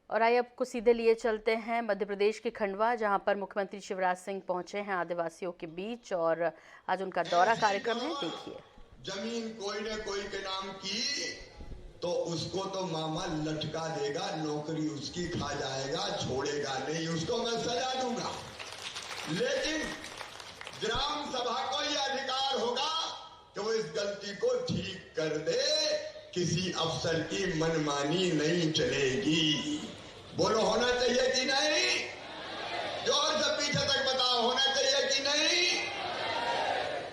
और आइए आपको सीधे लिए चलते हैं मध्य प्रदेश के खंडवा, जहां पर मुख्यमंत्री शिवराज सिंह पहुंचे हैं आदिवासियों के बीच और आज उनका दौरा कार्यक्रम है। देखिए, जमीन कोई न कोई के नाम की तो उसको तो मामा लटका देगा, नौकरी उसकी खा जाएगा, छोड़ेगा नहीं, उसको मैं सजा दूंगा। लेकिन ग्राम सभा को यह अधिकार होगा कि वो इस गलती को ठीक कर दे। किसी अफसर की मनमानी नहीं चलेगी। बोलो, होना चाहिए कि नहीं? जोर से पीछे तक बताओ, होना चाहिए कि नहीं?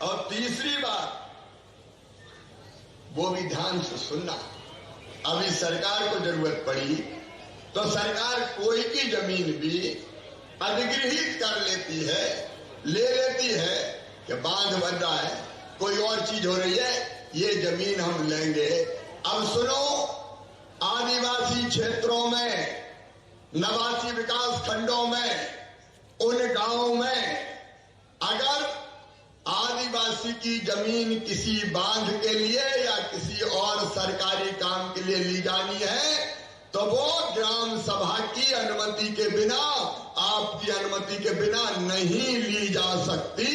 और तीसरी बात, वो भी ध्यान से सुनना। अभी सरकार को जरूरत पड़ी तो सरकार कोई की जमीन भी अधिग्रहित कर लेती है, ले लेती है कि बांध बन रहा है, कोई और चीज हो रही है, ये जमीन हम लेंगे। अब सुनो, आदिवासी क्षेत्रों में, नवासी विकास खंडों में, उन गांवों में अगर आदिवासी की जमीन किसी बांध के लिए या किसी और सरकारी काम के लिए ली जानी है तो वो ग्राम सभा की अनुमति के बिना, आपकी अनुमति के बिना नहीं ली जा सकती।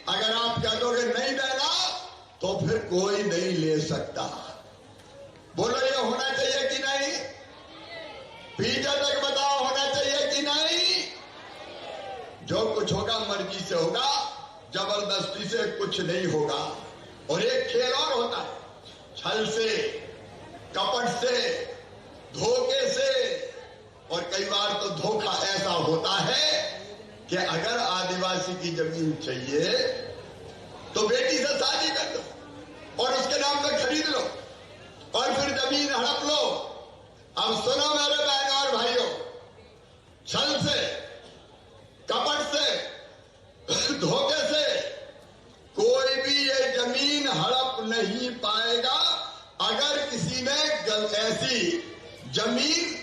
अगर आप कह दोगे नहीं देना तो फिर कोई नहीं ले सकता। बोलो, ये होना चाहिए कि नहीं? पीछे तक बताओ, होना चाहिए कि नहीं? जो कुछ होगा मर्जी से होगा, जबरदस्ती से कुछ नहीं होगा। और एक खेल और होता है, छल से, कपट से, धोखे से। और कई बार तो धोखा ऐसा होता है कि अगर आदिवासी की जमीन चाहिए तो बेटी से शादी कर दो और उसके नाम पे खरीद लो और फिर जमीन हड़प लो। अब सुनो मेरे बहनों और भाइयों, छल से, कपट से, धोखे से कोई भी ये जमीन हड़प नहीं पाएगा। अगर किसी ने ऐसी जमीन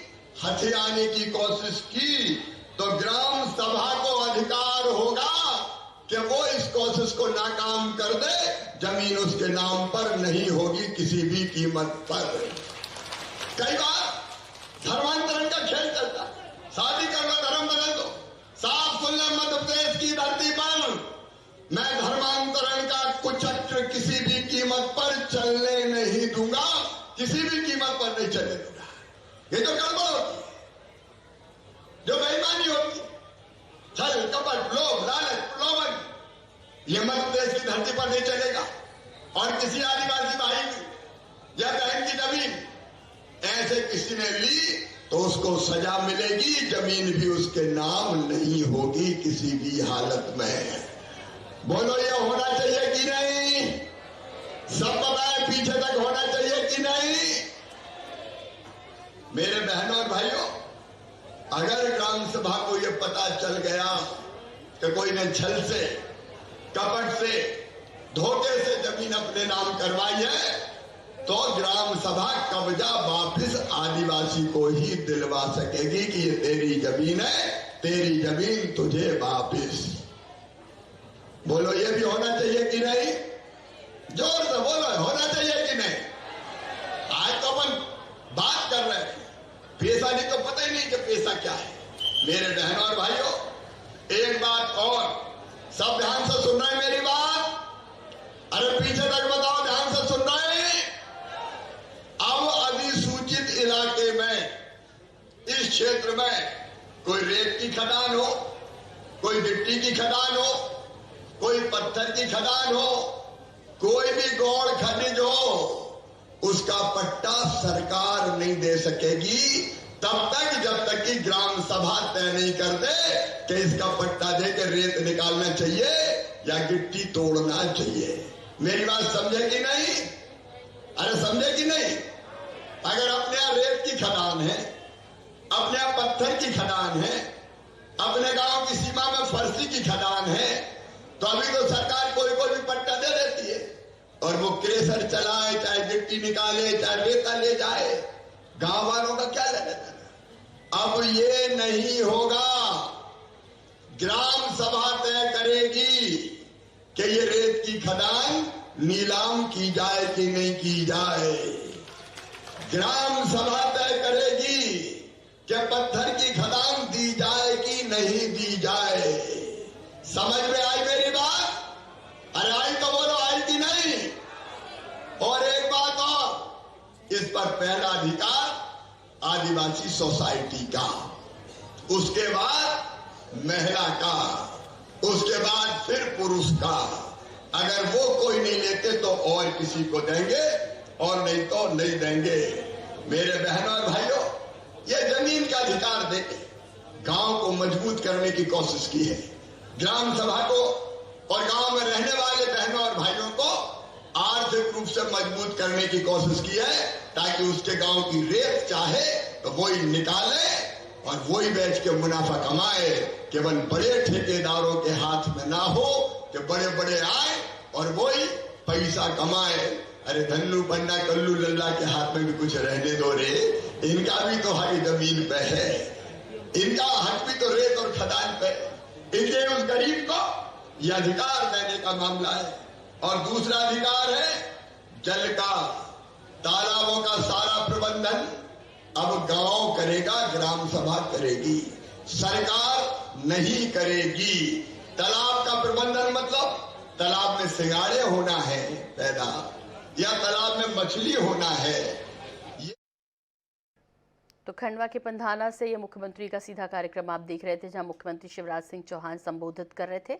हथियाने की कोशिश की तो ग्राम सभा को अधिकार होगा कि वो इस कोशिश को नाकाम कर दे। जमीन उसके नाम पर नहीं होगी किसी भी कीमत पर। कई बार धर्मांतरण का खेल चलता है, शादी कर लो, धर्म बदल दो। साफ सुन ले, मध्य प्रदेश की धरती पर मैं धर्मांतरण का कुचक्र किसी भी कीमत पर चलने नहीं दूंगा, किसी भी कीमत पर नहीं चलने दूंगा। ये जो गड़बड़ होती है, जो बेईमानी होती है, छल, कपट, लोभ, लालच, प्रलोभन, ये मध्य प्रदेश की धरती पर नहीं चलेगा। और किसी आदिवासी भाई की या बहन की जमीन ऐसे किसी ने ली तो उसको सजा मिलेगी, जमीन भी उसके नाम नहीं होगी किसी भी हालत में। बोलो, ये होना चाहिए कि नहीं? सब बताएं, पीछे तक होना चाहिए कि नहीं? मेरे बहनों और भाइयों, अगर ग्राम सभा को यह पता चल गया कि कोई ने छल से, कपट से, धोखे से जमीन अपने नाम करवाई है तो ग्राम सभा कब्जा वापस आदिवासी को ही दिलवा सकेगी कि ये तेरी जमीन है, तेरी जमीन तुझे वापस। बोलो, ये भी होना चाहिए कि नहीं? जोर से बोलो, होना चाहिए कि नहीं? आज तो अपन बात कर रहे हैं, पेशा नहीं तो पता ही नहीं कि पेशा क्या है। मेरे बहनों और भाइयों, एक बात और, सब ध्यान से सुन रहे हैं मेरी बात? अरे पीछे तक बताओ, ध्यान से सुन रहे हैं? अब अधिसूचित इलाके में, इस क्षेत्र में कोई रेत की खदान हो, कोई मिट्टी की खदान हो, कोई पत्थर की खदान हो, कोई भी गौड़ खनिज हो, उसका पट्टा सरकार नहीं दे सकेगी तब तक जब तक कि ग्राम सभा तय नहीं कर दे कि इसका पट्टा देकर रेत निकालना चाहिए या गिट्टी तोड़ना चाहिए। मेरी बात समझे कि नहीं? अरे समझे कि नहीं? अगर अपने यहाँ रेत की खदान है, अपने यहाँ पत्थर की खदान है, अपने गांव की सीमा में फर्शी की खदान है, तो अभी तो सरकार कोई भी पट्टा दे देती है और वो क्रेशर चलाए, चाहे गिट्टी निकाले, चाहे रेता ले जाए, गांव वालों का क्या लेना देना? अब ये नहीं होगा। ग्राम सभा तय करेगी कि ये रेत की खदान नीलाम की जाए कि नहीं की जाए। ग्राम सभा तय करेगी कि पत्थर की खदान दी जाए कि नहीं दी जाए। समझ में आई मेरी बात? अरे आई तो बोलो, आई कि नहीं? और एक बात और, इस पर पहला अधिकार आदिवासी सोसाइटी का, उसके बाद महिला का, उसके बाद फिर पुरुष का। अगर वो कोई नहीं लेते तो और किसी को देंगे, और नहीं तो नहीं देंगे। मेरे बहनों और भाइयों, ये जमीन का अधिकार देके गांव को मजबूत करने की कोशिश की है। ग्राम सभा को और गांव में रहने वाले बहनों और भाइयों को आर्थिक रूप से मजबूत करने की कोशिश की है, ताकि उसके गांव की रेत चाहे तो वही निकाले और वही बेच के मुनाफा कमाए। केवल बड़े ठेकेदारों के हाथ में ना हो कि बड़े बड़े आए और वही पैसा कमाए। अरे धन्नू पन्ना कल्लू लल्ला के हाथ में भी कुछ रहने दो रे, इनका भी तो हक जमीन पे है, इनका हक भी तो रेत और खदान पे। इसलिए उस गरीब को यह अधिकार देने का मामला है। और दूसरा अधिकार है जल का, तालाबों का सारा प्रबंधन अब गांव करेगा, ग्राम सभा करेगी, सरकार नहीं करेगी। तालाब का प्रबंधन मतलब तालाब में सिंगाड़े होना है पैदा, या तालाब में मछली होना है। तो खंडवा के पंधाना से ये मुख्यमंत्री का सीधा कार्यक्रम आप देख रहे थे, जहां मुख्यमंत्री शिवराज सिंह चौहान संबोधित कर रहे थे।